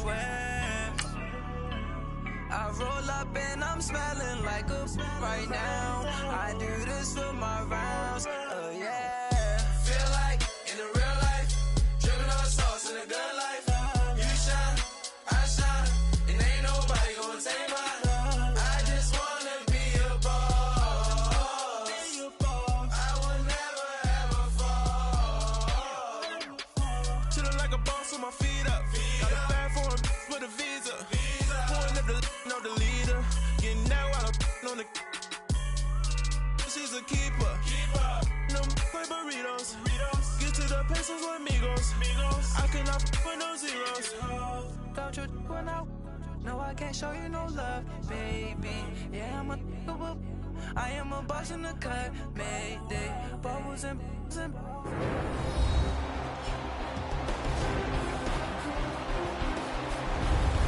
swear. I roll up and I'm smelling like a right now. I do this for my rounds, yeah. Feel like in the real life, dripping on sauce in a good life. You shine, I shine, and ain't nobody gonna take mine. I just wanna be a boss. I will never ever fall. Chillin' like a boss with my feet up. Got a bag for him with a visa. Pulling up the leader. Getting that while I'm on the. She's a keeper. No play burritos. Get to the pesos with amigos. I cannot with no zeros. Don't you run out? No, I can't show you no love, baby. Yeah, I am a boss in the cut. Mayday. Bubbles and.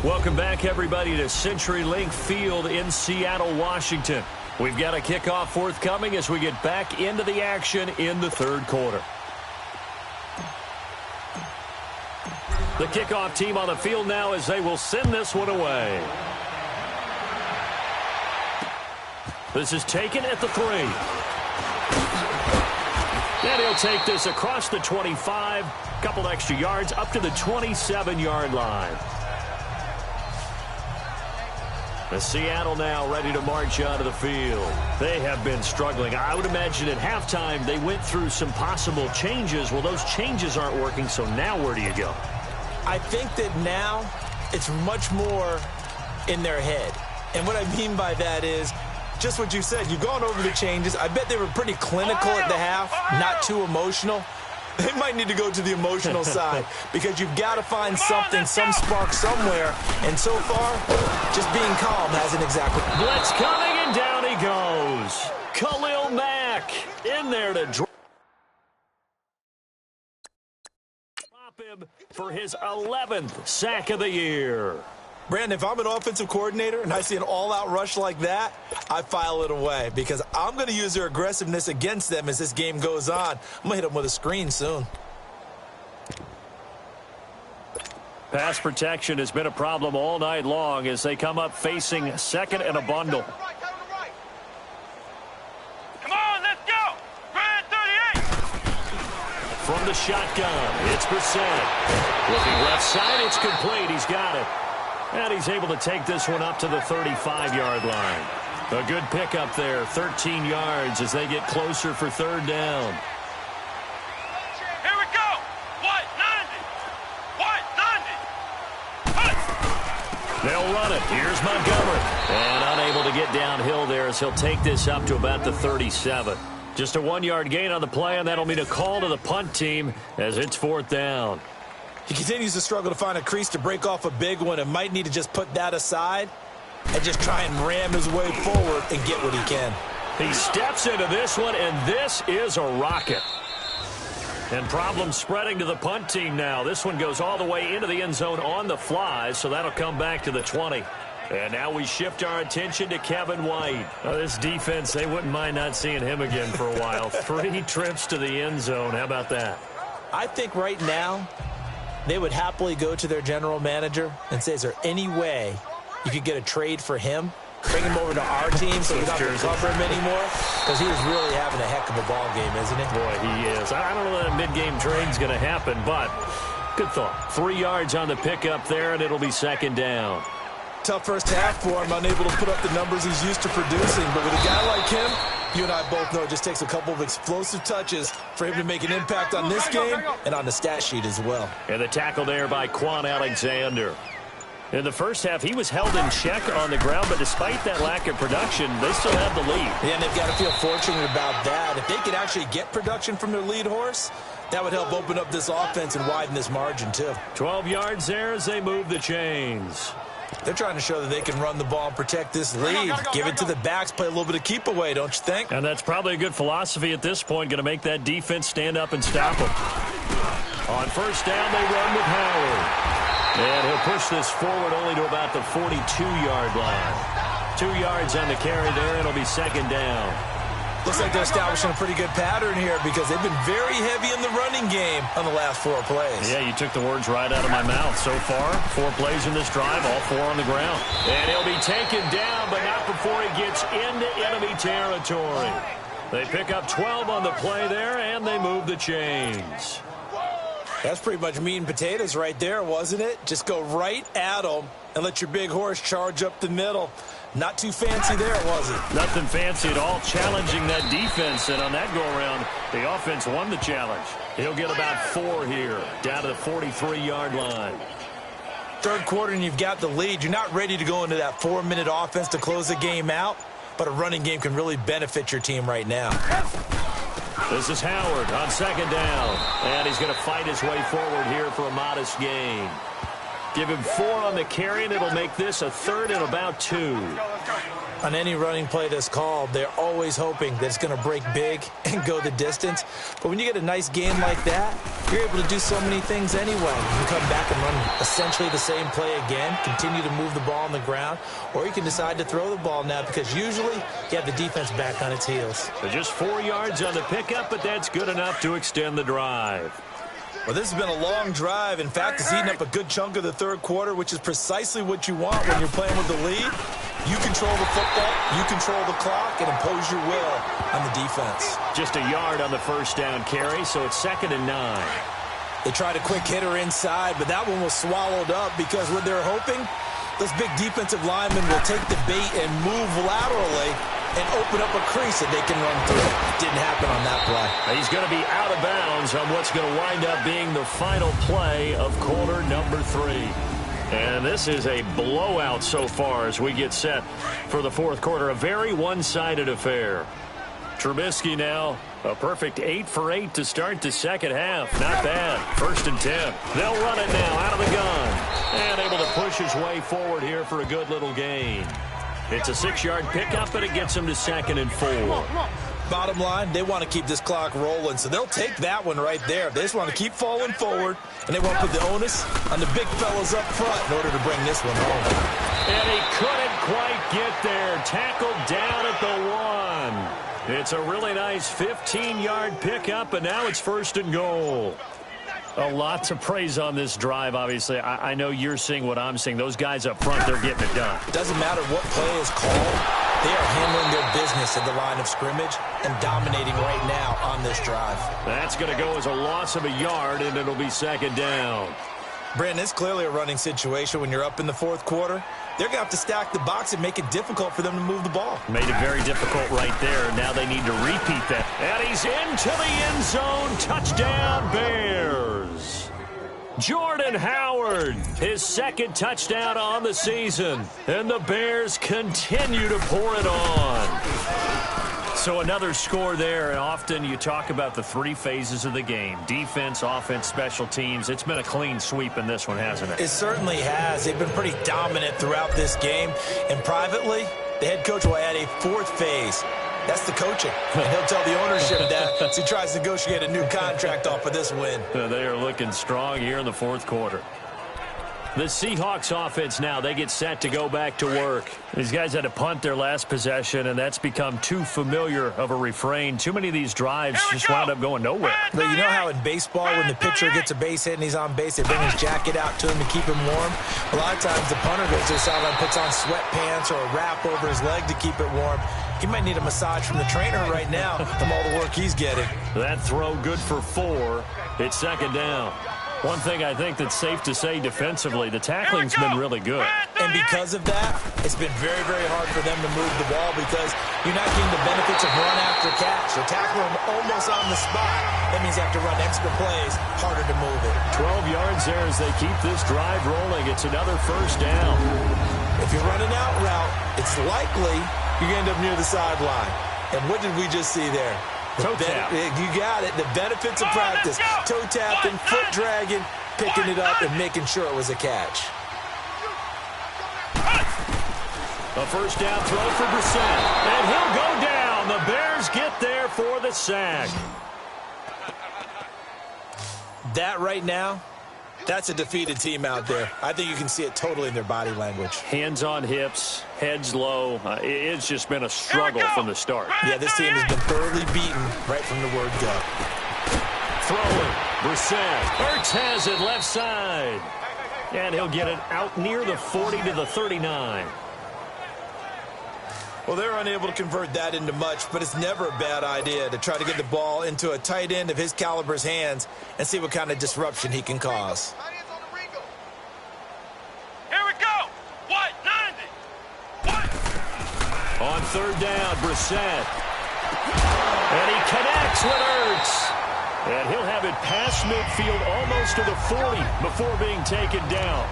Welcome back, everybody, to CenturyLink Field in Seattle, Washington. We've got a kickoff forthcoming as we get back into the action in the third quarter. The kickoff team on the field now as they will send this one away. This is taken at the 3. And he'll take this across the 25, couple extra yards up to the 27-yard line. The Seattle now ready to march onto the field. They have been struggling. I would imagine at halftime they went through some possible changes. Well, those changes aren't working, so now where do you go? I think that now it's much more in their head. And what I mean by that is just what you said. You've gone over the changes. I bet they were pretty clinical at the half, not too emotional. They might need to go to the emotional side because you've got to find something, some spark somewhere. And so far, just being calm hasn't exactly. Blitz coming, and down he goes. Khalil Mack in there to drop him for his 11th sack of the year. Brandon, if I'm an offensive coordinator and I see an all-out rush like that, I file it away because I'm going to use their aggressiveness against them as this game goes on. I'm going to hit them with a screen soon. Pass protection has been a problem all night long as they come up facing second and a bundle. Come on, let's go! Grand 38! From the shotgun, it's Brissett. Looking left side, it's complete. He's got it. And he's able to take this one up to the 35-yard line. A good pickup there, 13 yards as they get closer for third down. Here we go! White 90! They'll run it. Here's Montgomery. And unable to get downhill there as he'll take this up to about the 37. Just a 1-yard gain on the play, and that'll mean a call to the punt team as it's fourth down. He continues to struggle to find a crease to break off a big one and might need to just put that aside and just try and ram his way forward and get what he can. He steps into this one, and this is a rocket. And problems spreading to the punt team now. This one goes all the way into the end zone on the fly, so that'll come back to the 20. And now we shift our attention to Kevin White. This defense, they wouldn't mind not seeing him again for a while. 3 trips to the end zone. How about that? I think right now they would happily go to their general manager and say, is there any way you could get a trade for him? Bring him over to our team so we don't have to cover him anymore? Because he is really having a heck of a ball game, isn't he? Boy, he is. I don't know that a mid-game trade's going to happen, but good thought. 3 yards on the pickup there, and it'll be second down. Tough first half for him, unable to put up the numbers he's used to producing. But with a guy like him, you and I both know it just takes a couple of explosive touches for him to make an impact on this game and on the stat sheet as well. And the tackle there by Quan Alexander. In the first half, he was held in check on the ground, but despite that lack of production, they still have the lead. Yeah, and they've got to feel fortunate about that. If they could actually get production from their lead horse, that would help open up this offense and widen this margin, too. 12 yards there as they move the chains. They're trying to show that they can run the ball and protect this lead. Give it to the backs, play a little bit of keep away, don't you think? And that's probably a good philosophy at this point, going to make that defense stand up and stop them. On first down, they run with Howard. And he'll push this forward only to about the 42-yard line. 2 yards on the carry there, and it'll be second down. Looks like they're establishing a pretty good pattern here because they've been very heavy in the running game on the last 4 plays. Yeah, you took the words right out of my mouth. So far, 4 plays in this drive, all 4 on the ground. And he'll be taken down, but not before he gets into enemy territory. They pick up 12 on the play there, and they move the chains. That's pretty much meat and potatoes right there, wasn't it? Just go right at them and let your big horse charge up the middle. Not too fancy there, was it? Nothing fancy at all, challenging that defense. And on that go-around, the offense won the challenge. He'll get about 4 here, down to the 43-yard line. Third quarter and you've got the lead. You're not ready to go into that 4-minute offense to close the game out, but a running game can really benefit your team right now. This is Howard on second down. And he's going to fight his way forward here for a modest gain. Give him 4 on the carry, and it'll make this a 3rd and about 2. On any running play that's called, they're always hoping that it's going to break big and go the distance. But when you get a nice game like that, you're able to do so many things anyway. You can come back and run essentially the same play again, continue to move the ball on the ground, or you can decide to throw the ball now because usually you have the defense back on its heels. So just 4 yards on the pickup, but that's good enough to extend the drive. Well, this has been a long drive. In fact, it's eaten up a good chunk of the third quarter, which is precisely what you want when you're playing with the lead. You control the football, you control the clock, and impose your will on the defense. Just a yard on the first down carry, so it's 2nd and 9. They tried a quick hitter inside, but that one was swallowed up because what they're hoping, those big defensive linemen will take the bait and move laterally and open up a crease that they can run through. Didn't happen on that play. He's going to be out of bounds on what's going to wind up being the final play of quarter number 3. And this is a blowout so far as we get set for the fourth quarter. A very one-sided affair. Trubisky now, a perfect 8 for 8 to start the second half. Not bad. 1st and 10. They'll run it now out of the gun. And able to push his way forward here for a good little gain. It's a 6-yard pickup, but it gets him to 2nd and 4. Bottom line, they want to keep this clock rolling, so they'll take that one right there. They just want to keep falling forward, and they want to put the onus on the big fellas up front in order to bring this one home. And he couldn't quite get there. Tackled down at the 1. It's a really nice 15-yard pickup, and now it's 1st and goal. A lot to praise on this drive, obviously. I know you're seeing what I'm seeing. Those guys up front, they're getting it done. Doesn't matter what play is called. They are handling their business at the line of scrimmage and dominating right now on this drive. That's going to go as a loss of a yard, and it'll be 2nd down. Brandon, it's clearly a running situation when you're up in the fourth quarter. They're going to have to stack the box and make it difficult for them to move the ball. Made it very difficult right there. Now they need to repeat that. And he's into the end zone. Touchdown, Bears. Jordan Howard, his 2nd touchdown on the season. And the Bears continue to pour it on. So another score there, and often you talk about the 3 phases of the game. Defense, offense, special teams. It's been a clean sweep in this one, hasn't it? It certainly has. They've been pretty dominant throughout this game. And privately, the head coach will add a 4th phase. That's the coaching. And he'll tell the ownership that as he tries to negotiate a new contract off of this win. They are looking strong here in the fourth quarter. The Seahawks offense now, they get set to go back to work. These guys had to punt their last possession, and that's become too familiar of a refrain. Too many of these drives just wound up going nowhere. But you know how in baseball, when the pitcher gets a base hit and he's on base, they bring his jacket out to him to keep him warm? A lot of times the punter goes to the sideline, puts on sweatpants or a wrap over his leg to keep it warm. He might need a massage from the trainer right now from all the work he's getting. That throw good for 4. It's 2nd down. One thing I think that's safe to say defensively, the tackling's been really good. And because of that, it's been very, very hard for them to move the ball because you're not getting the benefits of run after catch. You're tackling them almost on the spot. That means you have to run extra plays, harder to move it. 12 yards there as they keep this drive rolling. It's another 1st down. If you're running out route, it's likely you're going to end up near the sideline. And what did we just see there? Toe tap. You got it. The benefits of practice. Toe tapping, foot dragging, picking it up, and making sure it was a catch. A 1st down throw for Brissett. And he'll go down. The Bears get there for the sack. That right now That's a defeated team out there. I think you can see it totally in their body language. Hands on hips, heads low. It's just been a struggle from the start. Yeah, this team has been thoroughly beaten right from the word go. Throwing. Brissett. Ertz has it left side. And he'll get it out near the 40 to the 39. Well, they're unable to convert that into much, but it's never a bad idea to try to get the ball into a tight end of his caliber's hands and see what kind of disruption he can cause. Here we go. What? 90. What? On third down, Brissett. And he connects with Ertz. And he'll have it past midfield almost to the 40 before being taken down.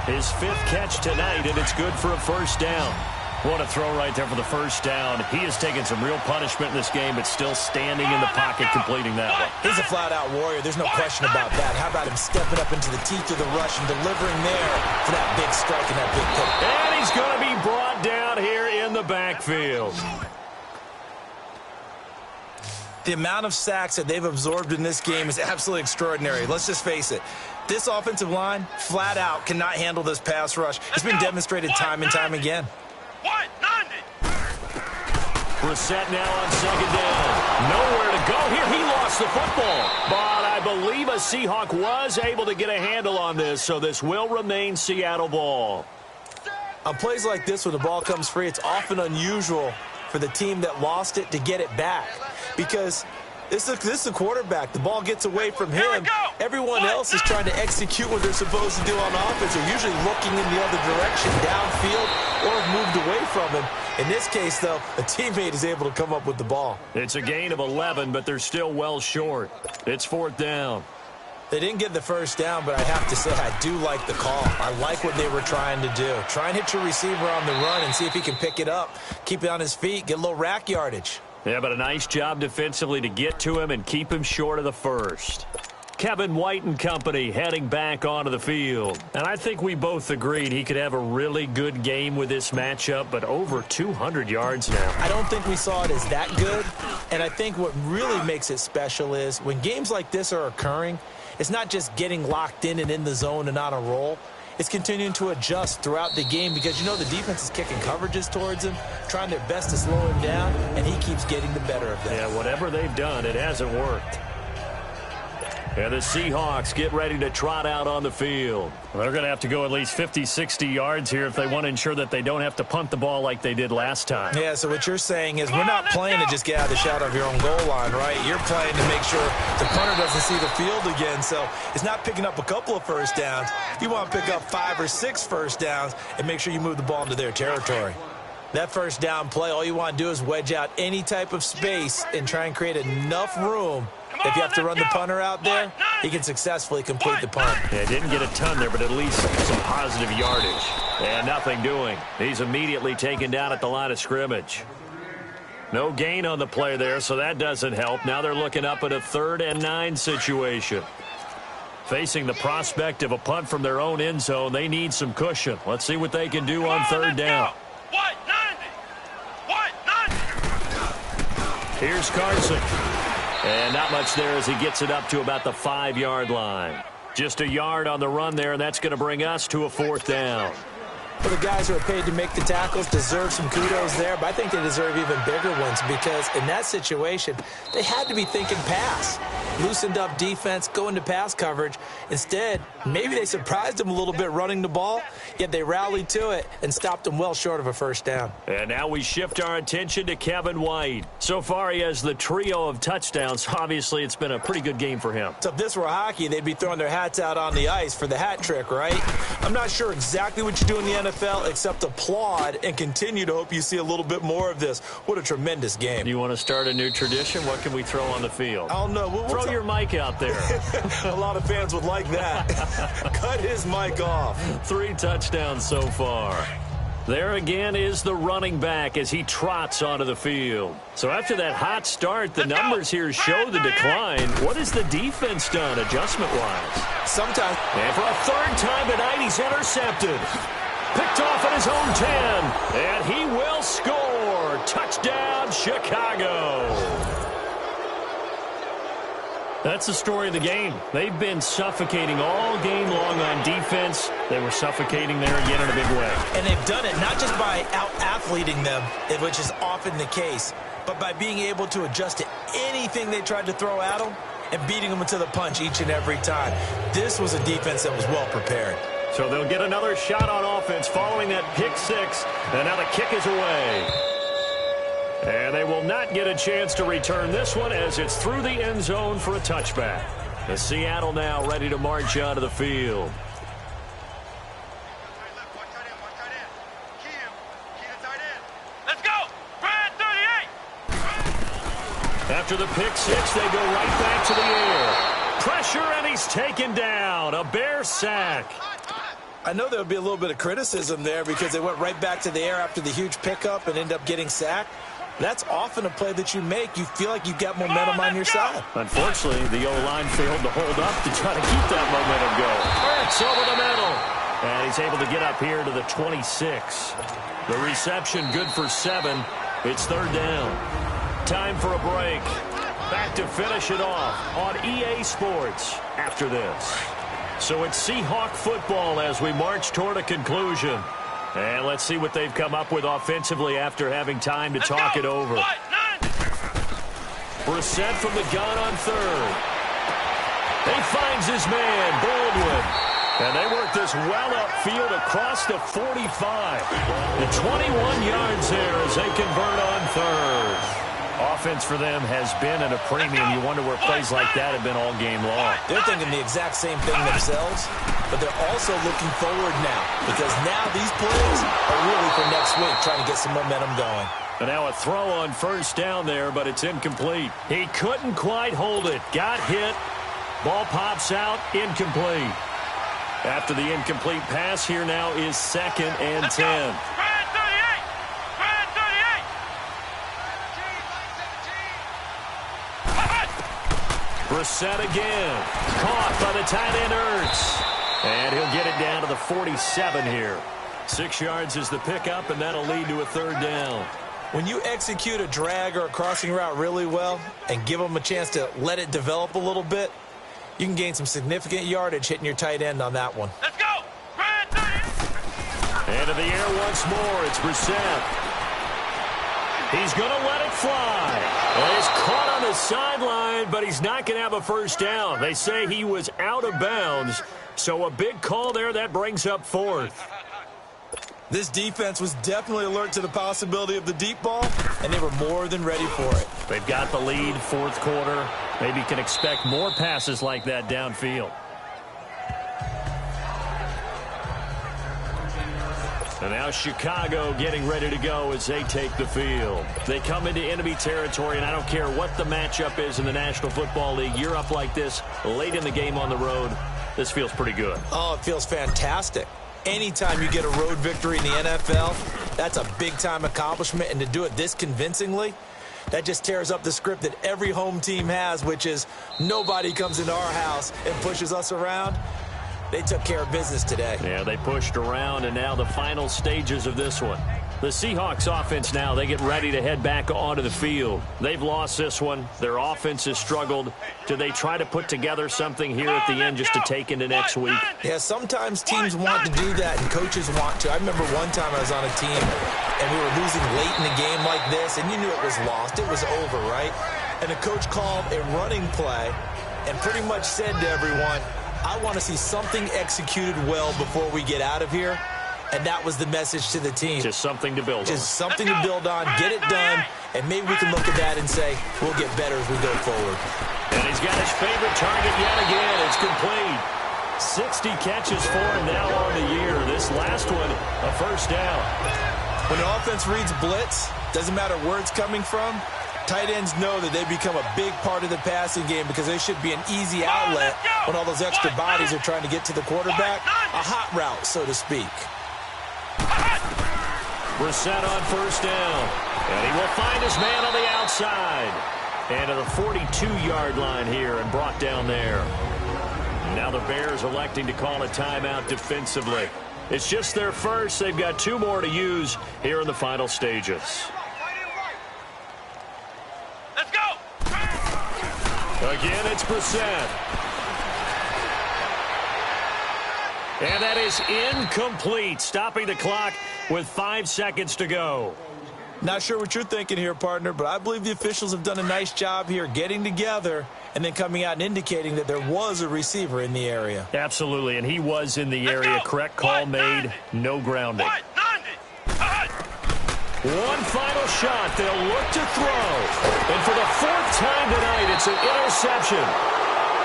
His 5th catch tonight, and it's good for a first down. What a throw right there for the first down. He has taken some real punishment in this game, but still standing in the pocket completing that one. He's a flat-out warrior. There's no question about that. How about him stepping up into the teeth of the rush and delivering there for that big strike and that big pick. And he's going to be brought down here in the backfield. The amount of sacks that they've absorbed in this game is absolutely extraordinary. Let's just face it. This offensive line, flat out, cannot handle this pass rush. It's been demonstrated time and time again. What? 90. Brissett now on second down. Nowhere to go here. He lost the football. But I believe a Seahawk was able to get a handle on this, so this will remain Seattle ball. On plays like this, when the ball comes free, it's often unusual for the team that lost it to get it back. Because this is a quarterback. The ball gets away from him. Everyone else is trying to execute what they're supposed to do on offense. They're usually looking in the other direction, downfield, or have moved away from him. In this case, though, a teammate is able to come up with the ball. It's a gain of 11, but they're still well short. It's 4th down. They didn't get the first down, but I have to say I do like the call. I like what they were trying to do. Try and hit your receiver on the run and see if he can pick it up. Keep it on his feet, get a little rack yardage. Yeah, but a nice job defensively to get to him and keep him short of the first. Kevin White and company heading back onto the field. And I think we both agreed he could have a really good game with this matchup, but over 200 yards now. I don't think we saw it as that good. And I think what really makes it special is when games like this are occurring, it's not just getting locked in and in the zone and on a roll. It's continuing to adjust throughout the game because, you know, the defense is kicking coverages towards him, trying their best to slow him down, and he keeps getting the better of them. Yeah, whatever they've done, it hasn't worked. And the Seahawks get ready to trot out on the field. They're going to have to go at least 50, 60 yards here if they want to ensure that they don't have to punt the ball like they did last time. Yeah, so what you're saying is we're not playing to just get out of the shadow of your own goal line, right? You're playing to make sure the punter doesn't see the field again. So it's not picking up a couple of first downs. You want to pick up 5 or 6 first downs and make sure you move the ball into their territory. That first down play, all you want to do is wedge out any type of space and try and create enough room. If you have to run the punter out there, he can successfully complete the punt. Yeah, didn't get a ton there, but at least some positive yardage. And nothing doing. He's immediately taken down at the line of scrimmage. No gain on the play there, so that doesn't help. Now they're looking up at a 3rd and 9 situation. Facing the prospect of a punt from their own end zone, they need some cushion. Let's see what they can do on 3rd down. What? 90. What? 90. Here's Carson. And not much there as he gets it up to about the 5-yard line. Just a yard on the run there, and that's going to bring us to a 4th down. Well, the guys who are paid to make the tackles deserve some kudos there, but I think they deserve even bigger ones because in that situation, they had to be thinking pass. Loosened up defense, go into pass coverage. Instead, maybe they surprised them a little bit running the ball, yet they rallied to it and stopped them well short of a first down. And now we shift our attention to Kevin White. So far, he has the trio of touchdowns. Obviously, it's been a pretty good game for him. So if this were hockey, they'd be throwing their hats out on the ice for the hat trick, right? I'm not sure exactly what you do in the NFL except applaud and continue to hope you see a little bit more of this. What a tremendous game. You want to start a new tradition? What can we throw on the field? I don't know. Throw your mic out there. A lot of fans would like that. Cut his mic off. 3 touchdowns so far. There again is the running back as he trots onto the field. So after that hot start, the numbers here show the decline. What has the defense done adjustment-wise? Sometimes. And for a 3rd time tonight, he's intercepted. Picked off at his own 10. And he will score. Touchdown, Chicago. That's the story of the game. They've been suffocating all game long on defense. They were suffocating there again in a big way. And they've done it not just by out-athleting them, which is often the case, but by being able to adjust to anything they tried to throw at them and beating them to the punch each and every time. This was a defense that was well prepared. So they'll get another shot on offense following that pick six. And now the kick is away. And they will not get a chance to return this one as it's through the end zone for a touchback. The Seattle now ready to march onto the field. Let's go! Brad 38! After the pick six, they go right back to the air. Pressure, and he's taken down. A Bear sack. I know there would be a little bit of criticism there because they went right back to the air after the huge pickup and ended up getting sacked. That's often a play that you make. You feel like you've got momentum on your side. Unfortunately, the O-line failed to hold up to try to keep that momentum going. Hurts over the middle. And he's able to get up here to the 26. The reception good for 7. It's third down. Time for a break. Back to finish it off on EA Sports after this. So it's Seahawk football as we march toward a conclusion. And let's see what they've come up with offensively after having time to talk it over. Brissett from the gun on third. He finds his man, Baldwin. And they work this well upfield across the 45. The 21 yards there as they convert on third. Offense for them has been at a premium. You wonder where plays like that have been all game long. They're thinking the exact same thing themselves, but they're also looking forward now because now these plays are really for next week, trying to get some momentum going. And now a throw on first down there, but it's incomplete. He couldn't quite hold it. Got hit. Ball pops out. Incomplete. After the incomplete pass, here now is 2nd and 10. Brissett again. Caught by the tight end Ertz. And he'll get it down to the 47 here. 6 yards is the pickup, and that'll lead to a third down. When you execute a drag or a crossing route really well and give them a chance to let it develop a little bit, you can gain some significant yardage hitting your tight end on that one. Let's go! Brad 38! Into the air once more. It's Brissett. He's going to let it fly. Well, he's caught on the sideline, but he's not going to have a first down. They say he was out of bounds, so a big call there that brings up 4th. This defense was definitely alert to the possibility of the deep ball, and they were more than ready for it. They've got the lead, 4th quarter. Maybe can expect more passes like that downfield. And now Chicago getting ready to go as they take the field. They come into enemy territory, and I don't care what the matchup is in the National Football League. You're up like this late in the game on the road. This feels pretty good. Oh, it feels fantastic. Anytime you get a road victory in the NFL, that's a big-time accomplishment, and to do it this convincingly, that just tears up the script that every home team has, which is nobody comes into our house and pushes us around. They took care of business today. Yeah, they pushed around, and now the final stages of this one. The Seahawks offense now, they get ready to head back onto the field. They've lost this one. Their offense has struggled. Do they try to put together something here at the end just to take into next week? Yeah, sometimes teams want to do that, and coaches want to. I remember one time I was on a team, and we were losing late in the game like this, and you knew it was lost. It was over, right? And the coach called a running play and pretty much said to everyone, I want to see something executed well before we get out of here. And that was the message to the team. Just something to build on. Just something to build on, get it done, and maybe we can look at that and say, we'll get better as we go forward. And he's got his favorite target yet again. It's complete. 60 catches for him now on the year. This last one, a first down. When an offense reads blitz, doesn't matter where it's coming from, tight ends know that they become a big part of the passing game because they should be an easy outlet when all those extra bodies are trying to get to the quarterback. A hot route, so to speak. Brissett on first down. And he will find his man on the outside. And to the 42-yard line here and brought down there. Now the Bears electing to call a timeout defensively. It's just their first. They've got 2 more to use here in the final stages. Let's go! Again, it's Brissett. And that is incomplete, stopping the clock with 5 seconds to go. Not sure what you're thinking here, partner, but I believe the officials have done a nice job here getting together and then coming out and indicating that there was a receiver in the area. Absolutely, and he was in the area. Correct call made. No grounding. One final shot. They'll look to throw. And for the 4th time tonight, it's an interception.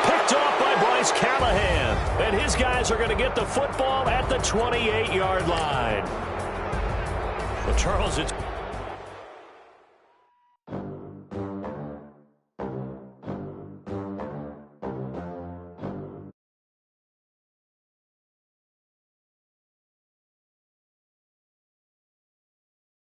Picked off by Bryce Callahan. And his guys are going to get the football at the 28-yard line. Well, Charles, it's...